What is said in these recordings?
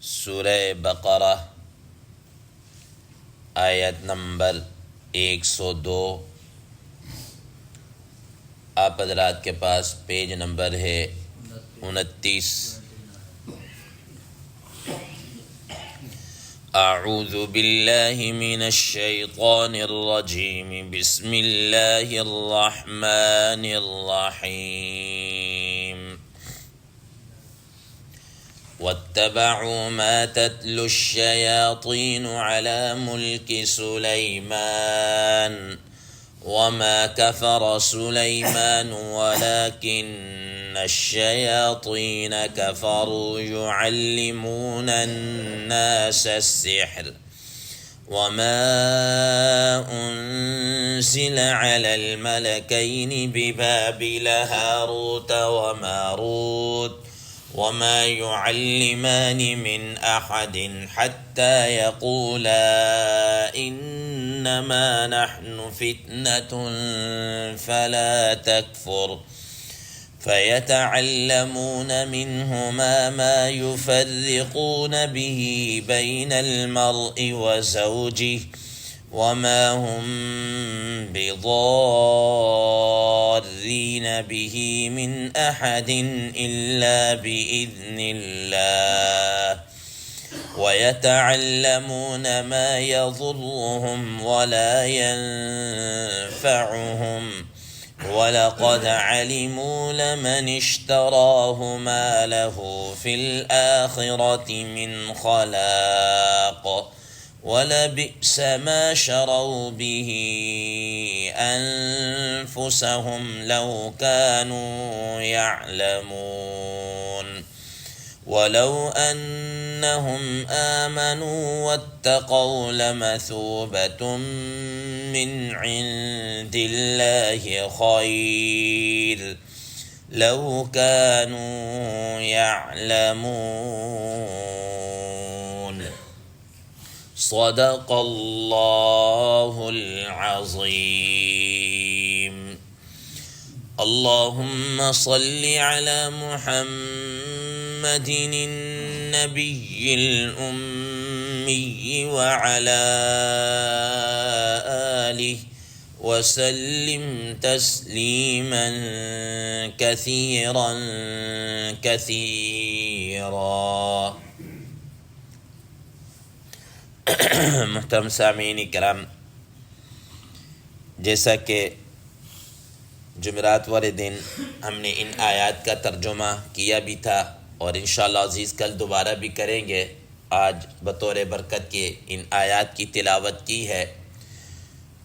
سورہ بقرہ آیت نمبر 102۔ آپ حضرات کے پاس پیج نمبر ہے 29۔ اعوذ باللہ من الشیطان الرجیم، بسم اللہ الرحمن الرحیم۔ واتبعوا ما تتلو الشياطين على ملك سليمان وما كفر سليمان ولكن الشياطين كفروا يعلمون الناس السحر وما أنزل على الملكين ببابل هاروت وماروت وما يعلمان من أحد حتى يقولا إنما نحن فتنة فلا تكفر فيتعلمون منهما ما يفرقون به بين المرء وزوجه وما هم بضارين به من أحد إلا بإذن الله ويتعلمون ما يضرهم ولا ينفعهم ولقد علموا لمن اشتراه ما له في الآخرة من خلاق ولبئس ما شروا به أنفسهم لو كانوا يعلمون ولو أنهم آمنوا واتقوا لمثوبة من عند الله خير لو كانوا يعلمون صدق الله العظيم۔ اللهم صل على محمد النبي الأمي وعلى آله وسلم تسليما كثيرا كثيرا۔ محترم سامعین کرام، جیسا کہ جمعرات والے دن ہم نے ان آیات کا ترجمہ کیا بھی تھا اور انشاءاللہ عزیز کل دوبارہ بھی کریں گے، آج بطور برکت کے ان آیات کی تلاوت کی ہے۔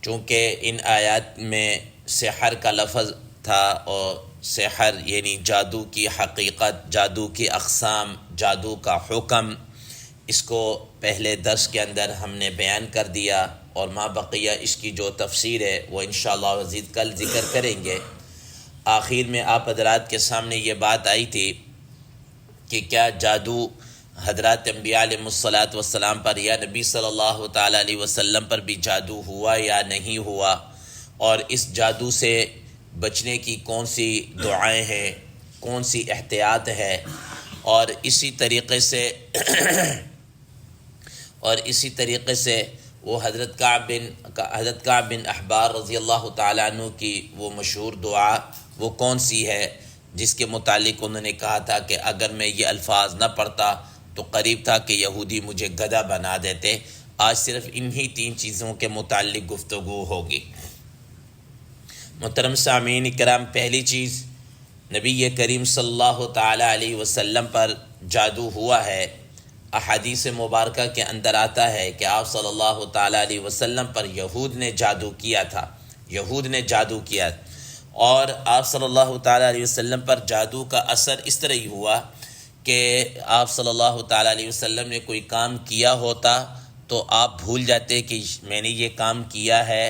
چونکہ ان آیات میں سحر کا لفظ تھا، اور سحر یعنی جادو کی حقیقت، جادو کی اقسام، جادو کا حکم، اس کو پہلے درس کے اندر ہم نے بیان کر دیا، اور ما بقیہ اس کی جو تفسیر ہے وہ انشاءاللہ مزید کل ذکر کریں گے۔ آخر میں آپ حضرات کے سامنے یہ بات آئی تھی کہ کیا جادو حضرات انبیاء علیہ الصلاۃ پر یا نبی صلی اللہ تعالیٰ علیہ وسلم پر بھی جادو ہوا یا نہیں ہوا، اور اس جادو سے بچنے کی کون سی دعائیں ہیں، کون سی احتیاط ہے، اور اسی طریقے سے وہ حضرت کعب بن احبار رضی اللہ تعالیٰ عنہ کی وہ مشہور دعا وہ کون سی ہے، جس کے متعلق انہوں نے کہا تھا کہ اگر میں یہ الفاظ نہ پڑھتا تو قریب تھا کہ یہودی مجھے گدھا بنا دیتے۔ آج صرف انہی 3 چیزوں کے متعلق گفتگو ہوگی۔ محترم سامعین کرام، پہلی چیز، نبی کریم صلی اللہ تعالیٰ علیہ وسلم پر جادو ہوا ہے۔ احادیث مبارکہ کے اندر آتا ہے کہ آپ صلی اللہ تعالیٰ علیہ وسلم پر یہود نے جادو کیا تھا، اور آپ صلی اللہ تعالیٰ علیہ وسلم پر جادو کا اثر اس طرح ہی ہوا کہ آپ صلی اللہ تعالیٰ علیہ وسلم نے کوئی کام کیا ہوتا تو آپ بھول جاتے کہ میں نے یہ کام کیا ہے،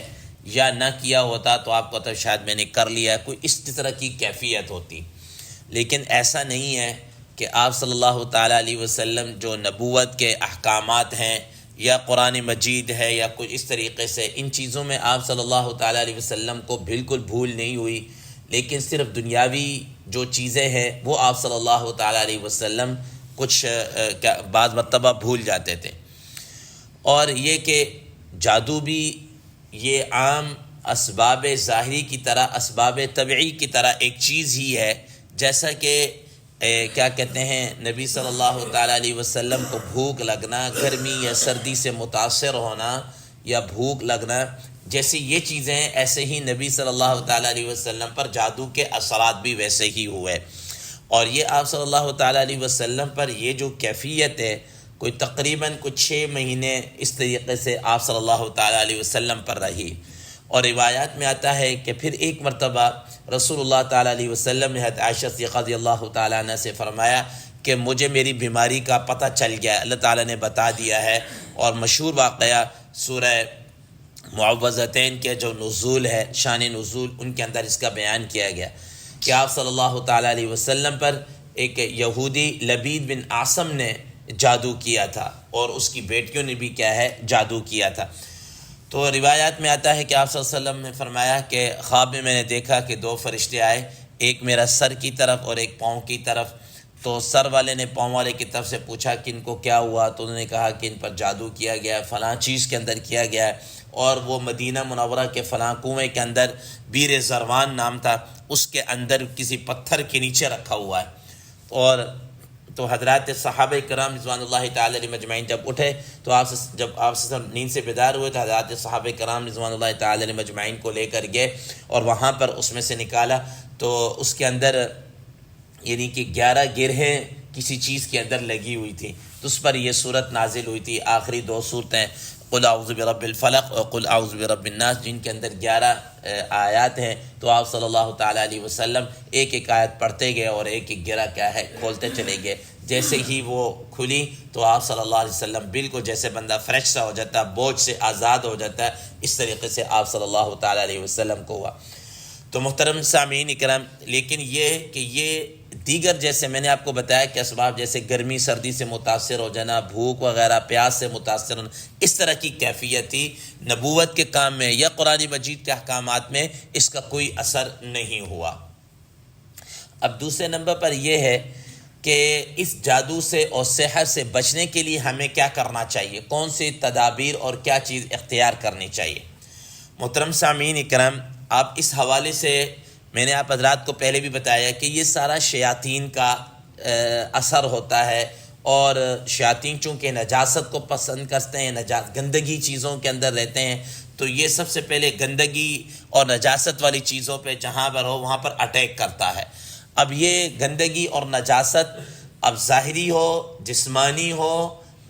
یا نہ کیا ہوتا تو آپ کو تو شاید میں نے کر لیا ہے، کوئی اس طرح کی کیفیت ہوتی۔ لیکن ایسا نہیں ہے کہ آپ صلی اللہ تعالیٰ علیہ وسلم جو نبوت کے احکامات ہیں یا قرآن مجید ہے یا کچھ اس طریقے سے، ان چیزوں میں آپ صلی اللہ تعالیٰ علیہ وسلم کو بالکل بھول نہیں ہوئی، لیکن صرف دنیاوی جو چیزیں ہیں وہ آپ صلی اللہ تعالیٰ علیہ وسلم کچھ بعض مرتبہ بھول جاتے تھے۔ اور یہ کہ جادو بھی یہ عام اسباب ظاہری کی طرح، اسباب طبعی کی طرح ایک چیز ہی ہے، جیسا کہ کیا کہتے ہیں، نبی صلی اللہ تعالیٰ علیہ وسلم کو بھوک لگنا، گرمی یا سردی سے متاثر ہونا یا بھوک لگنا، جیسے یہ چیزیں ہیں، ایسے ہی نبی صلی اللہ تعالیٰ علیہ وسلم پر جادو کے اثرات بھی ویسے ہی ہوئے۔ اور یہ آپ صلی اللہ تعالیٰ علیہ وسلم پر یہ جو کیفیت ہے، کوئی تقریباً کچھ 6 مہینے اس طریقے سے آپ صلی اللہ تعالیٰ علیہ وسلم پر رہی۔ اور روایات میں آتا ہے کہ پھر ایک مرتبہ رسول اللہ تعالیٰ علیہ وسلم نے حضرت عائشہ صدیقہ رضی اللہ تعالیٰ عنہ سے فرمایا کہ مجھے میری بیماری کا پتہ چل گیا، اللہ تعالیٰ نے بتا دیا ہے۔ اور مشہور واقعہ سورہ معوذتین کے جو نزول ہے، شان نزول، ان کے اندر اس کا بیان کیا گیا کہ آپ صلی اللہ تعالیٰ علیہ وسلم پر ایک یہودی لبید بن عاصم نے جادو کیا تھا، اور اس کی بیٹیوں نے بھی کیا ہے، جادو کیا تھا۔ تو روایات میں آتا ہے کہ آپ صلی اللہ علیہ وسلم نے فرمایا کہ خواب میں نے دیکھا کہ 2 فرشتے آئے، ایک میرا سر کی طرف اور ایک پاؤں کی طرف۔ تو سر والے نے پاؤں والے کی طرف سے پوچھا کہ ان کو کیا ہوا، تو انہوں نے کہا کہ ان پر جادو کیا گیا ہے، فلاں چیز کے اندر کیا گیا ہے، اور وہ مدینہ منورہ کے فلاں کنویں کے اندر بیر زروان نام تھا، اس کے اندر کسی پتھر کے نیچے رکھا ہوا ہے۔ اور تو حضرات صحابہ کرام رضوان اللہ تعالی علیہ مجمعین جب اٹھے تو جب آپ نیند سے بیدار ہوئے تو حضرات صحابہ کرام رضوان اللہ تعالی علیہ مجمعین کو لے کر گئے، اور وہاں پر اس میں سے نکالا تو اس کے اندر یعنی کہ 11 گرہیں کسی چیز کے اندر لگی ہوئی تھی، تو اس پر یہ صورت نازل ہوئی تھی، آخری 2 صورتیں قل اعوذ برب الفلق اور قل اعوذ برب الناس، جن کے اندر 11 آیات ہیں۔ تو آپ صلی اللہ تعالیٰ علیہ وسلم ایک ایک آیت پڑھتے گئے اور ایک ایک گرہ کیا ہے، کھولتے چلے گئے۔ جیسے ہی وہ کھلی تو آپ صلی اللہ علیہ وسلم بالکل جیسے بندہ فریش سا ہو جاتا ہے، بوجھ سے آزاد ہو جاتا ہے، اس طریقے سے آپ صلی اللہ تعالیٰ علیہ وسلم کو ہوا۔ تو محترم سامعین اکرام، لیکن یہ کہ یہ دیگر جیسے میں نے آپ کو بتایا کہ اسباب جیسے گرمی سردی سے متاثر ہو جانا، بھوک وغیرہ، پیاس سے متاثر ہونا، اس طرح کی کیفیت تھی، نبوت کے کام میں یا قرآن مجید کے احکامات میں اس کا کوئی اثر نہیں ہوا۔ اب دوسرے نمبر پر یہ ہے کہ اس جادو سے اور سحر سے بچنے کے لیے ہمیں کیا کرنا چاہیے، کون سی تدابیر اور کیا چیز اختیار کرنی چاہیے۔ محترم سامعین اکرام، آپ اس حوالے سے میں نے آپ حضرات کو پہلے بھی بتایا کہ یہ سارا شیاطین کا اثر ہوتا ہے، اور شیاطین چونکہ نجاست کو پسند کرتے ہیں، گندگی چیزوں کے اندر رہتے ہیں، تو یہ سب سے پہلے گندگی اور نجاست والی چیزوں پہ جہاں پر ہو وہاں پر اٹیک کرتا ہے۔ اب یہ گندگی اور نجاست اب ظاہری ہو، جسمانی ہو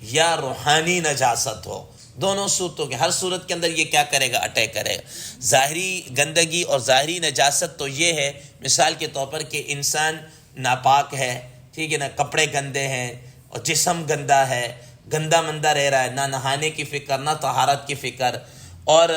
یا روحانی نجاست ہو، دونوں صورتوں کے ہر صورت کے اندر یہ کیا کرے گا، اٹیک کرے گا۔ ظاہری گندگی اور ظاہری نجاست تو یہ ہے، مثال کے طور پر کہ انسان ناپاک ہے، ٹھیک ہے نا، کپڑے گندے ہیں اور جسم گندا ہے، گندا مندہ رہ رہا ہے، نہ نہانے کی فکر نہ طہارت کی فکر۔ اور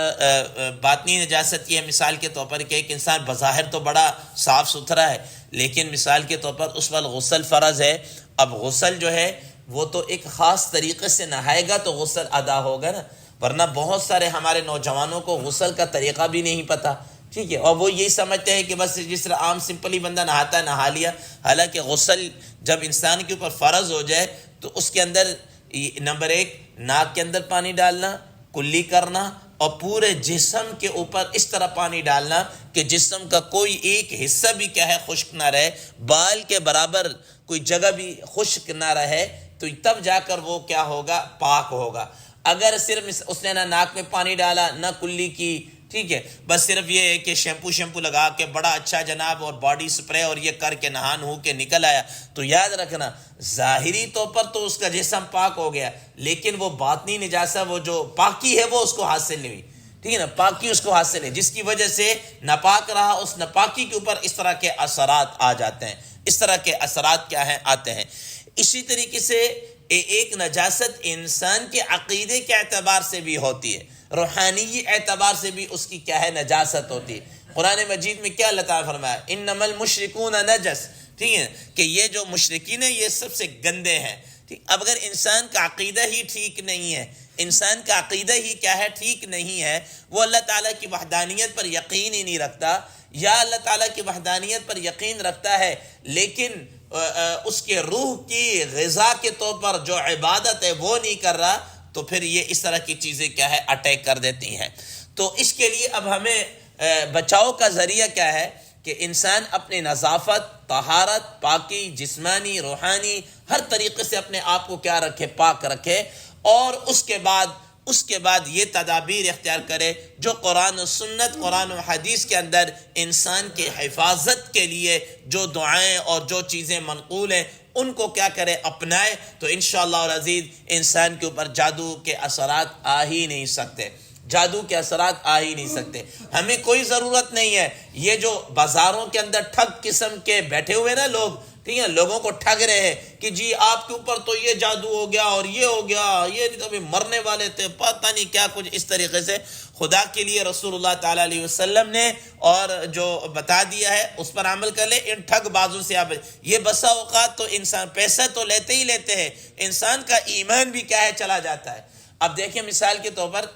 باطنی نجاست یہ ہے، مثال کے طور پر کہ ایک انسان بظاہر تو بڑا صاف ستھرا ہے، لیکن مثال کے طور پر اس وقت غسل فرض ہے، اب غسل جو ہے وہ تو ایک خاص طریقے سے نہائے گا تو غسل ادا ہوگا نا، ورنہ بہت سارے ہمارے نوجوانوں کو غسل کا طریقہ بھی نہیں پتہ، ٹھیک ہے، اور وہ یہی سمجھتے ہیں کہ بس جس طرح عام سمپلی بندہ نہاتا ہے نہا لیا، حالانکہ غسل جب انسان کے اوپر فرض ہو جائے تو اس کے اندر نمبر 1 ناک کے اندر پانی ڈالنا، کلی کرنا، اور پورے جسم کے اوپر اس طرح پانی ڈالنا کہ جسم کا کوئی ایک حصہ بھی کیا ہے خشک نہ رہے، بال کے برابر کوئی جگہ بھی خشک نہ رہے، تو تب جا کر وہ کیا ہوگا، پاک ہوگا۔ اگر صرف اس نے نہ ناک میں پانی ڈالا نہ کلی کی، ٹھیک ہے، بس صرف یہ ہے کہ شیمپو لگا کے بڑا اچھا جناب اور باڈی سپرے اور یہ کر کے نہان ہو کے نکل آیا، تو یاد رکھنا ظاہری طور پر تو اس کا جسم پاک ہو گیا، لیکن وہ باطنی نجاست، وہ جو پاکی ہے وہ اس کو حاصل نہیں ہوئی، ٹھیک ہے نا، پاکی اس کو حاصل ہے، جس کی وجہ سے ناپاک رہا، اس ناپاکی کے اوپر اس طرح کے اثرات آ جاتے ہیں، اس طرح کے اثرات کیا ہیں، آتے ہیں۔ اسی طریقے سے ایک نجاست انسان کے عقیدے کے اعتبار سے بھی ہوتی ہے، روحانی اعتبار سے بھی اس کی کیا ہے، نجاست ہوتی ہے۔ قرآن مجید میں کیا اللہ تعالیٰ فرمایا، انما المشرکون نجس، ٹھیک ہے، کہ یہ جو مشرکین ہیں یہ سب سے گندے ہیں۔ اب اگر انسان کا عقیدہ ہی ٹھیک نہیں ہے، انسان کا عقیدہ ہی کیا ہے، ٹھیک نہیں ہے، وہ اللہ تعالیٰ کی وحدانیت پر یقین ہی نہیں رکھتا، یا اللہ تعالیٰ کی وحدانیت پر یقین رکھتا ہے لیکن اس کے روح کی غذا کے طور پر جو عبادت ہے وہ نہیں کر رہا، تو پھر یہ اس طرح کی چیزیں کیا ہے اٹیک کر دیتی ہیں۔ تو اس کے لیے اب ہمیں بچاؤ کا ذریعہ کیا ہے کہ انسان اپنی نظافت، طہارت، پاکی، جسمانی، روحانی، ہر طریقے سے اپنے آپ کو کیا رکھے، پاک رکھے، اور اس کے بعد یہ تدابیر اختیار کرے جو قرآن و سنت، قرآن و حدیث کے اندر انسان کی حفاظت کے لیے جو دعائیں اور جو چیزیں منقول ہیں ان کو کیا کرے، اپنائے، تو انشاءاللہ العزیز انسان کے اوپر جادو کے اثرات آ ہی نہیں سکتے، جادو کے اثرات آ ہی نہیں سکتے۔ ہمیں کوئی ضرورت نہیں ہے، یہ جو بازاروں کے اندر ٹھگ قسم کے بیٹھے ہوئے نا لوگ، ٹھیک ہے، لوگوں کو ٹھگ رہے ہیں کہ جی آپ کے اوپر تو یہ جادو ہو گیا اور یہ ہو گیا، یہ تو ابھی مرنے والے تھے، پتہ نہیں کیا کچھ اس طریقے سے۔ خدا کے لیے رسول اللہ تعالیٰ علیہ وسلم نے اور جو بتا دیا ہے اس پر عمل کر لے، ان ٹھگ بازوں سے آپ، یہ بسا اوقات تو انسان پیسہ تو لیتے ہی لیتے ہیں، انسان کا ایمان بھی کیا ہے چلا جاتا ہے۔ اب دیکھیں مثال کے طور پر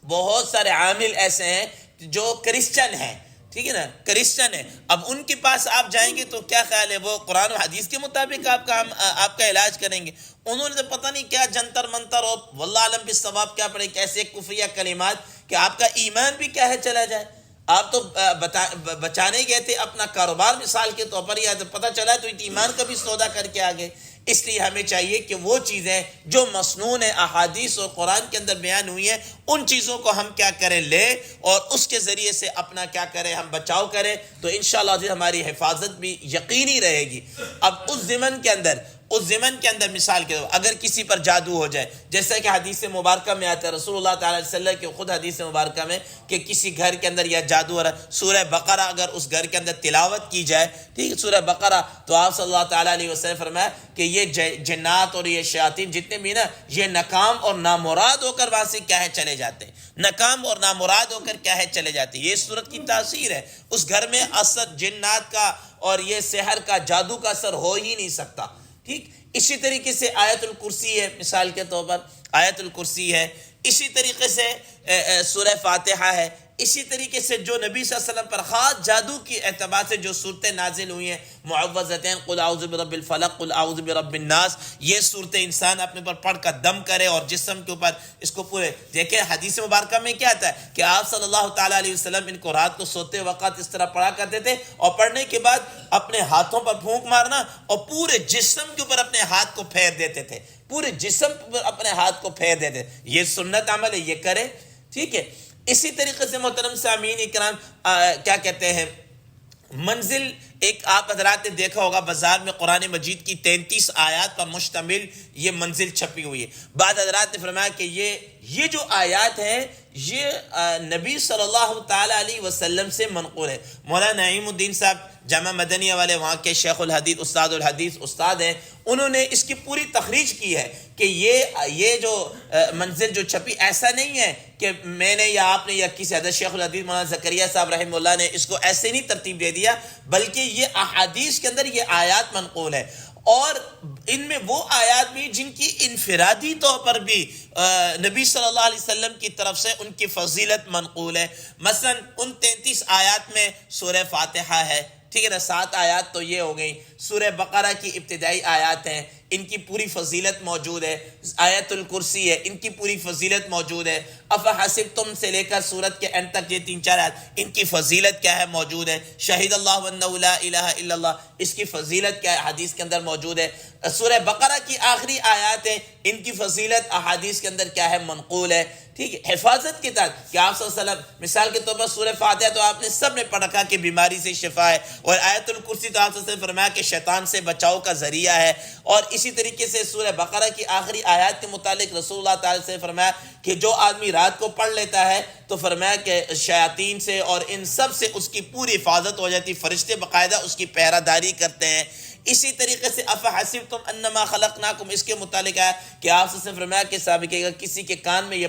بہت سارے عامل ایسے ہیں جو کرسچن ہیں، ٹھیک ہے نا، کرسچن ہے، اب ان کے پاس آپ جائیں گے تو کیا خیال ہے وہ قرآن و حدیث کے مطابق آپ کا علاج کریں گے؟ انہوں نے تو پتہ نہیں کیا جنتر منتر اور واللہ عالم بالصواب کیا پڑھے، کیسے کفریہ کلمات کہ آپ کا ایمان بھی کیا ہے چلا جائے۔ آپ تو بچانے گئے تھے اپنا کاروبار مثال کے طور پر، یا تو پتہ چلا تو ایمان کا بھی سودا کر کے آگے۔ اس لیے ہمیں چاہیے کہ وہ چیزیں جو مسنون احادیث اور قرآن کے اندر بیان ہوئی ہیں ان چیزوں کو ہم کیا کریں لیں اور اس کے ذریعے سے اپنا کیا کریں ہم بچاؤ کریں، تو انشاءاللہ ہماری حفاظت بھی یقینی رہے گی۔ اب اس ضمن کے اندر مثال کے طور اگر کسی پر جادو ہو جائے، جیسا کہ حدیث مبارکہ میں آتا ہے رسول اللہ تعالیٰ علیہ وسلم کے خود حدیث مبارکہ میں کہ کسی گھر کے اندر یا جادو ہو رہا ہے، سورہ بقرہ اگر اس گھر کے اندر تلاوت کی جائے، ٹھیک ہے، سورہ بقرہ، تو آپ صلی اللہ تعالیٰ علیہ وسلم فرمایا کہ یہ جنات اور یہ شیاطین جتنے بھی نا، یہ ناکام اور نامراد ہو کر وہاں سے کیا ہے چلے جاتے ہیں، ناکام اور نامراد ہو کر کیا ہے چلے جاتے ہیں۔ یہ صورت کی تاثیر ہے، اس گھر میں اثر جنات کا اور یہ سحر کا، جادو کا اثر ہو ہی نہیں سکتا، ٹھیک۔ اسی طریقے سے آیت الکرسی ہے مثال کے طور پر، آیت الکرسی ہے، اسی طریقے سے سورہ فاتحہ ہے، اسی طریقے سے جو نبی صلی اللہ علیہ وسلم پر خاص جادو کی اعتبار سے جو صورتیں نازل ہوئی ہیں، معوذتین، قل اعوذ برب الفلق، قل اعوذ برب الناس، یہ صورتیں انسان اپنے پر پڑھ کر دم کرے اور جسم کے اوپر اس کو پورے دیکھیں۔ حدیث مبارکہ میں کیا آتا ہے کہ آپ صلی اللہ تعالیٰ علیہ وسلم ان کو رات کو سوتے وقت اس طرح پڑھا کرتے تھے، اور پڑھنے کے بعد اپنے ہاتھوں پر پھونک مارنا اور پورے جسم کے اوپر اپنے ہاتھ کو پھیر دیتے تھے، پورے جسم پر اپنے ہاتھ کو پھیر دیتے تھے۔ یہ سنت عمل ہے، یہ کرے، ٹھیک ہے۔ اسی طریقے سے محترم سامعین اکرام کیا کہتے ہیں، منزل ایک آپ حضرات نے دیکھا ہوگا بازار میں قرآن مجید کی 33 آیات پر مشتمل یہ منزل چھپی ہوئی ہے۔ بعض حضرات نے فرمایا کہ یہ جو آیات ہیں یہ نبی صلی اللہ تعالیٰ علیہ وسلم سے منقول ہے۔ مولانا نعیم الدین صاحب جامعہ مدنیہ والے وہاں کے شیخ الحدیث الحدیث استاد ہیں، انہوں نے اس کی پوری تخریج کی ہے کہ یہ جو منزل جو چھپی، ایسا نہیں ہے کہ میں نے یا آپ نے یا کسی حضرت شیخ الحدیث مولانا زکریا صاحب رحمہ اللہ نے اس کو ایسے نہیں ترتیب دے دیا، بلکہ یہ احادیث کے اندر یہ آیات منقول ہے، اور ان میں وہ آیات بھی جن کی انفرادی طور پر بھی نبی صلی اللہ علیہ وسلم کی طرف سے ان کی فضیلت منقول ہے۔ مثلا ان 33 آیات میں سورہ فاتحہ ہے، ٹھیک ہے نا، 7 آیات تو یہ ہو گئی، سورہ بقرہ کی ابتدائی آیات ہیں، ان کی پوری فضیلت موجود ہے، آیت الکرسی ہے، ان کی پوری فضیلت موجود ہے، افحسبتم سے لے کر سورت کے اینڈ تک یہ 3-4 آیات، ان کی فضیلت کیا ہے موجود ہے، شہید اللہ انہ لا الہ الا اللہ، اس کی فضیلت کیا ہے حدیث کے اندر موجود ہے، سورہ بقرہ کی آخری آیات ہیں، ان کی فضیلت احادیث کے اندر کیا ہے منقول ہے، ٹھیک ہے۔ حفاظت کے تحت کہ آپ صلی اللہ علیہ وسلم مثال کے طور پر سورہ فاتحہ تو آپ نے سب نے پڑھ رکھا کہ بیماری سے شفا ہے، اور آیت الکرسی تو آپ صلی اللہ علیہ وسلم فرمایا کہ شیطان سے بچاؤ کا ذریعہ ہے، اور اسی طریقے سے سورہ بقرہ کی آخری آیات کے متعلق رسول اللہ تعالی سے فرمایا کہ جو آدمی رات کو پڑھ لیتا ہے تو فرمایا کہ شیاطین سے اور ان سب سے اس کی پوری حفاظت ہو جاتی، فرشتے باقاعدہ اس کی پہرہ داری کرتے ہیں۔ اسی طریقے سے افحسبتم انما خلقناکم، اس کے متعلق ہے کہ آپ سے فرمایا کہ سابق اگر کسی کے کان میں یہ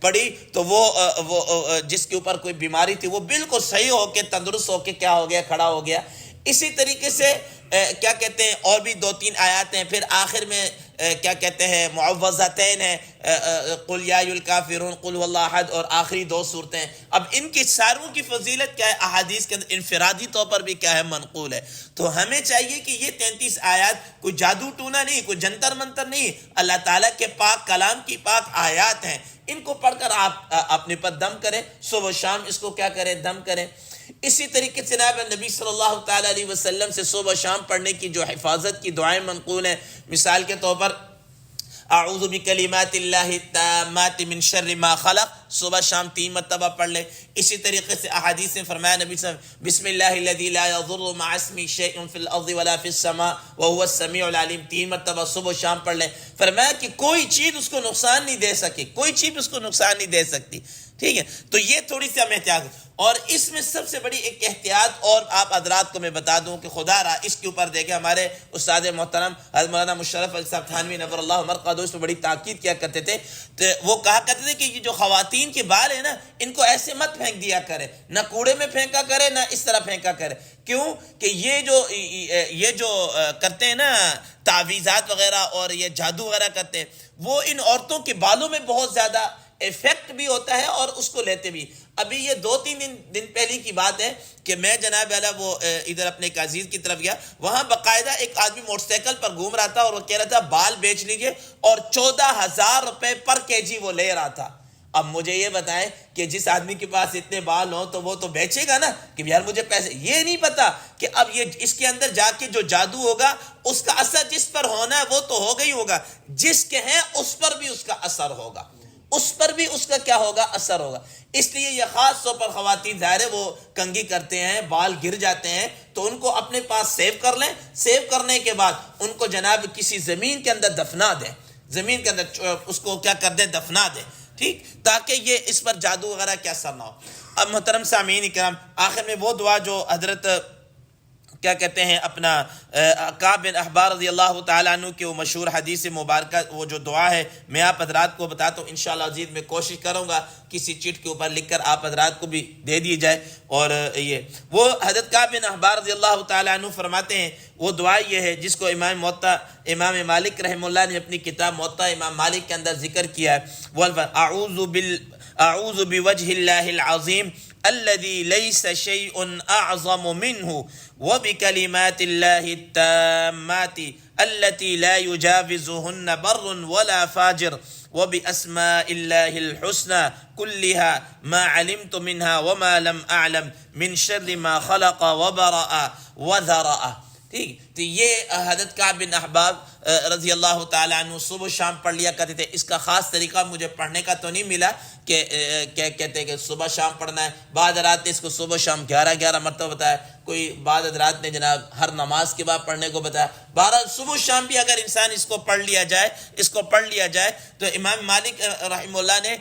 پڑی تو وہ جس کے اوپر کوئی بیماری تھی وہ بالکل صحیح ہو کے تندرست ہو کے کیا ہو گیا، کھڑا ہو گیا۔ اسی طریقے سے کیا کہتے ہیں اور بھی 2-3 آیات ہیں، پھر آخر میں کیا کہتے ہیں معوذتین ہیں، قل یا الکافرون، قل هو اللہ احد، اور آخری 2 صورتیں ہیں۔ اب ان کی ساروں کی فضیلت کیا ہے، احادیث کے اندر انفرادی طور پر بھی کیا ہے، منقول ہے۔ تو ہمیں چاہیے کہ یہ 33 آیات کوئی جادو ٹونا نہیں، کوئی جنتر منتر نہیں، اللہ تعالیٰ کے پاک کلام کی پاک آیات ہیں۔ ان کو پڑھ کر آپ اپنے پر دم کریں، صبح و شام اس کو کیا کریں، دم کریں۔ اسی طریقے سے جناب نبی صلی اللہ تعالیٰ علیہ وسلم سے صبح و شام پڑھنے کی جو حفاظت کی دعائیں منقول ہیں، مثال کے طور پر اعوذ بکلمات اللہ التامات من شر ما خلق، صبح شام 3 مرتبہ پڑھ لیں۔ اسی طریقے سے احادیث میں فرمایا نبی صلی اللہ علیہ وسلم بسم اللہ الذی لا یضر مع اسمہ شیء فی الارض ولا فی السماء وهو السمیع العلیم، 3 مرتبہ صبح و شام پڑھ لیں۔ فرمایا کہ کوئی چیز اس کو نقصان نہیں دے سکے، کوئی چیز اس کو نقصان نہیں دے سکتی، ٹھیک ہے۔ تو یہ تھوڑی سی ہم احتیاط، اور اس میں سب سے بڑی ایک احتیاط اور آپ حضرات کو میں بتا دوں کہ خدا را اس کے اوپر دیکھیں، ہمارے استاد محترم حضرت مولانا مشرف علی صاحب تھانوی نور اللہ مرقدہ اس پہ بڑی تاکید کیا کرتے تھے۔ تو وہ کہا کرتے تھے کہ یہ جو خواتین کے بال ہیں نا، ان کو ایسے مت پھینک دیا کرے، نہ کوڑے میں پھینکا کرے نہ اس طرح پھینکا کرے۔ کیوں کہ یہ جو کرتے ہیں نا تعویذات وغیرہ اور یہ جادو وغیرہ کرتے ہیں، وہ ان عورتوں کے بالوں میں بہت زیادہ ایفیکٹ بھی ہوتا ہے اور اس کو لیتے بھی۔ ابھی یہ 2-3 دن پہلی کی بات ہے کہ میں جناب والا وہ ادھر اپنے ایک عزیز کی طرف گیا، وہاں باقاعدہ ایک آدمی موٹر سائیکل پر گھوم رہا تھا اور وہ کہہ رہا تھا بال بیچ لیجئے، اور 14,000 روپے پر kg وہ لے رہا تھا۔ اب مجھے یہ بتائیں کہ جس آدمی کے پاس اتنے بال ہوں تو وہ تو بیچے گا نا کہ یار مجھے پیسے، یہ نہیں پتا کہ اب یہ اس کے اندر جا کے جو جادو ہوگا اس کا اثر جس پر ہونا ہے وہ تو ہوگا ہی ہوگا، جس کے ہیں اس پر بھی اس کا اثر ہوگا، اس پر بھی اس کا کیا ہوگا، اثر ہوگا۔ اس لیے یہ خاص طور پر خواتین ظاہر ہے وہ کنگھی کرتے ہیں، بال گر جاتے ہیں، تو ان کو اپنے پاس سیو کر لیں، سیو کرنے کے بعد ان کو جناب کسی زمین کے اندر دفنا دیں، زمین کے اندر اس کو کیا کر دیں، دفنا دیں، ٹھیک، تاکہ یہ اس پر جادو وغیرہ کا اثر نہ ہو۔ اب محترم سامعین کرام، آخر میں وہ دعا جو حضرت کیا کہتے ہیں اپنا کعب بن احبار رضی اللہ تعالیٰ عنہ کی وہ مشہور حدیث مبارکہ، وہ جو دعا ہے میں آپ حضرات کو بتاتا ہوں، انشاءاللہ عزیز میں کوشش کروں گا کسی چٹ کے اوپر لکھ کر آپ حضرات کو بھی دے دی جائے۔ اور یہ وہ حضرت کعب بن احبار رضی اللہ تعالیٰ عنہ فرماتے ہیں، وہ دعا یہ ہے جس کو امام مالک رحمہ اللہ نے اپنی کتاب موطا امام مالک کے اندر ذکر کیا ہے، وہ اعوذ بوجہ اللہ العظیم الذي ليس شيء أعظم منه وبكلمات الله التامات التي لا يجاوزهن بر ولا فاجر وبأسماء الله الحسنى كلها ما علمت منها وما لم أعلم من شر ما خلق وبرأ وذرأ۔ ٹھیک، تو یہ حضرت کعب بن احباب رضی اللہ تعالیٰ عنہ صبح شام پڑھ لیا کرتے تھے۔ اس کا خاص طریقہ مجھے پڑھنے کا تو نہیں ملا کہ کیا کہتے ہیں کہ صبح شام پڑھنا ہے، بعض حضرات نے اس کو صبح شام 11 مرتبہ بتایا، کوئی بعض حضرات نے جناب ہر نماز کے بعد پڑھنے کو بتایا۔ بہرحال صبح شام بھی اگر انسان اس کو پڑھ لیا جائے تو امام مالک رحمہ اللہ نے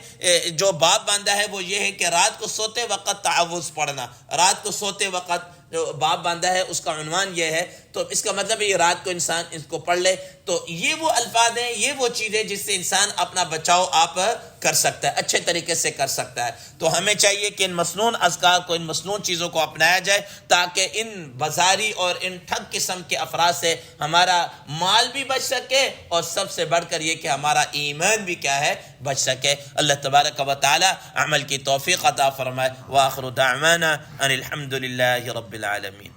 جو باب باندھا ہے وہ یہ ہے کہ رات کو سوتے وقت تعوذ پڑھنا، رات کو سوتے وقت جو باب باندھا ہے اس کا عنوان یہ ہے، تو اس کا مطلب ہے یہ رات کو انسان اس کو پڑھ لے۔ تو یہ وہ الفاظ ہیں، یہ وہ چیزیں جس سے انسان اپنا بچاؤ آپ کر سکتا ہے، اچھے طریقے سے کر سکتا ہے۔ تو ہمیں چاہیے کہ ان مسنون اذکار کو، ان مسنون چیزوں کو اپنایا جائے تاکہ ان بازاری اور ان ٹھگ قسم کے افراد سے ہمارا مال بھی بچ سکے، اور سب سے بڑھ کر یہ کہ ہمارا ایمان بھی کیا ہے، بچ سکے۔ اللہ تبارک و تعالی عمل کی توفیق عطا فرمائے۔ وآخر دعوانا ان الحمد للہ رب العالمین۔